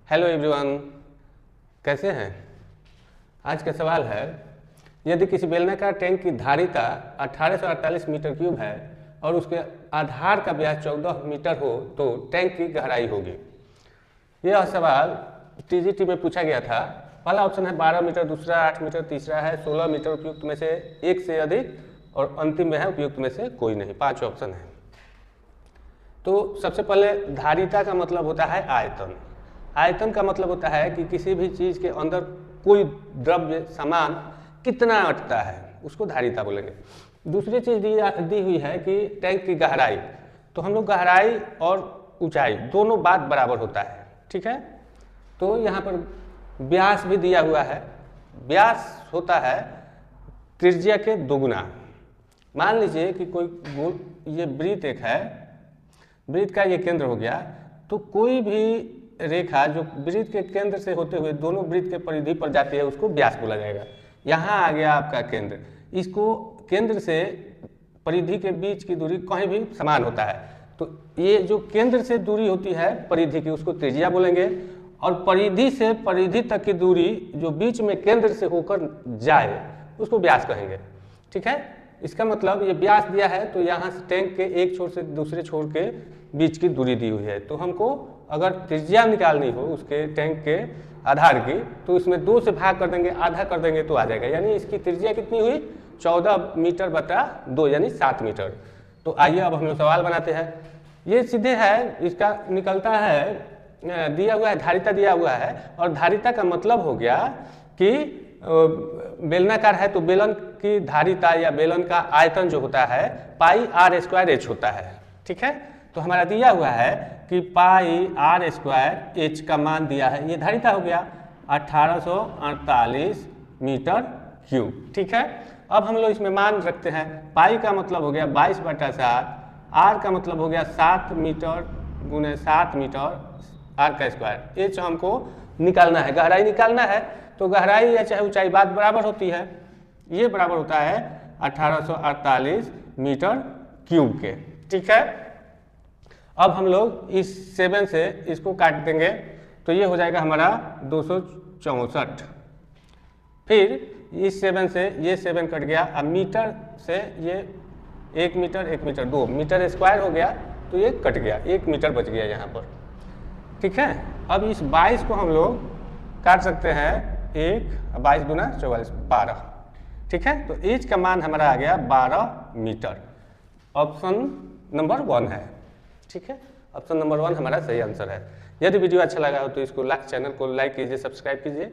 Hello everyone, कैसे हैं। आज का सवाल है, यदि किसी बेलनाकार टैंक की धारिता 1848 मीटर क्यूब है और उसके आधार का व्यास 14 मीटर हो तो टैंक की गहराई होगी। यह सवाल टीजीटी में पूछा गया था। पहला ऑप्शन है 12 मीटर, दूसरा 8 मीटर, तीसरा है 16 मीटर, उपयुक्त में से एक से अधिक, और अंतिम में है उपयुक्त में से कोई नहीं। 5 ऑप्शन है। तो सबसे पहले धारिता का मतलब होता है आयतन। आयतन का मतलब होता है कि किसी भी चीज़ के अंदर कोई द्रव्य सामान कितना अटता है, उसको धारिता बोलेंगे। दूसरी चीज़ दी हुई है कि टैंक की गहराई। तो हम लोग गहराई और ऊंचाई दोनों बात बराबर होता है, ठीक है। तो यहाँ पर व्यास भी दिया हुआ है। व्यास होता है त्रिज्या के दोगुना। मान लीजिए कि कोई गोल, ये वृत्त एक है, वृत्त का ये केंद्र हो गया, तो कोई भी रेखा जो वृत्त के केंद्र से होते हुए दोनों वृत्त के परिधि पर जाती है उसको व्यास बोला जाएगा। यहाँ आ गया आपका केंद्र, इसको केंद्र से परिधि के बीच की दूरी कहीं भी समान होता है, तो ये जो केंद्र से दूरी होती है परिधि की उसको त्रिज्या बोलेंगे, और परिधि से परिधि तक की दूरी जो बीच में केंद्र से होकर जाए उसको व्यास कहेंगे, ठीक है। इसका मतलब ये व्यास दिया है तो यहाँ से टैंक के एक छोर से दूसरे छोर के बीच की दूरी दी हुई है। तो हमको अगर त्रिज्या निकालनी हो उसके टैंक के आधार की तो इसमें 2 से भाग कर देंगे, आधा कर देंगे तो आ जाएगा। यानी इसकी त्रिज्या कितनी हुई 14 मीटर बटा 2 यानी 7 मीटर। तो आइए अब हम लोग सवाल बनाते हैं। ये सीधे है, इसका निकलता है, दिया हुआ है, धारिता दिया हुआ है, और धारिता का मतलब हो गया कि बेलनाकार है तो बेलन की धारिता या बेलन का आयतन जो होता है पाई आर स्क्वायर एच होता है, ठीक है। तो हमारा दिया हुआ है कि पाई आर स्क्वायर एच का मान दिया है, ये धारिता हो गया 1848 मीटर क्यूब, ठीक है। अब हम लोग इसमें मान रखते हैं, पाई का मतलब हो गया 22/7, आर का मतलब हो गया 7 मीटर गुने 7 मीटर आर का स्क्वायर। एच हमको निकालना है, गहराई निकालना है, तो गहराई या चाहे ऊंचाई बात बराबर होती है। ये बराबर होता है 1848 मीटर क्यूब के, ठीक है। अब हम लोग इस 7 से इसको काट देंगे तो ये हो जाएगा हमारा 264। फिर इस 7 से ये 7 कट गया, अब मीटर से ये 1 मीटर 1 मीटर 2 मीटर स्क्वायर हो गया, तो ये कट गया, 1 मीटर बच गया यहाँ पर, ठीक है। अब इस 22 को हम लोग काट सकते हैं, 1 22 दूना 44 12, ठीक है। तो एच का मान हमारा आ गया 12 मीटर। ऑप्शन नंबर 1 है, ठीक है। ऑप्शन नंबर 1 हमारा सही आंसर है। यदि वीडियो अच्छा लगा हो तो इसको चैनल को लाइक कीजिए, सब्सक्राइब कीजिए।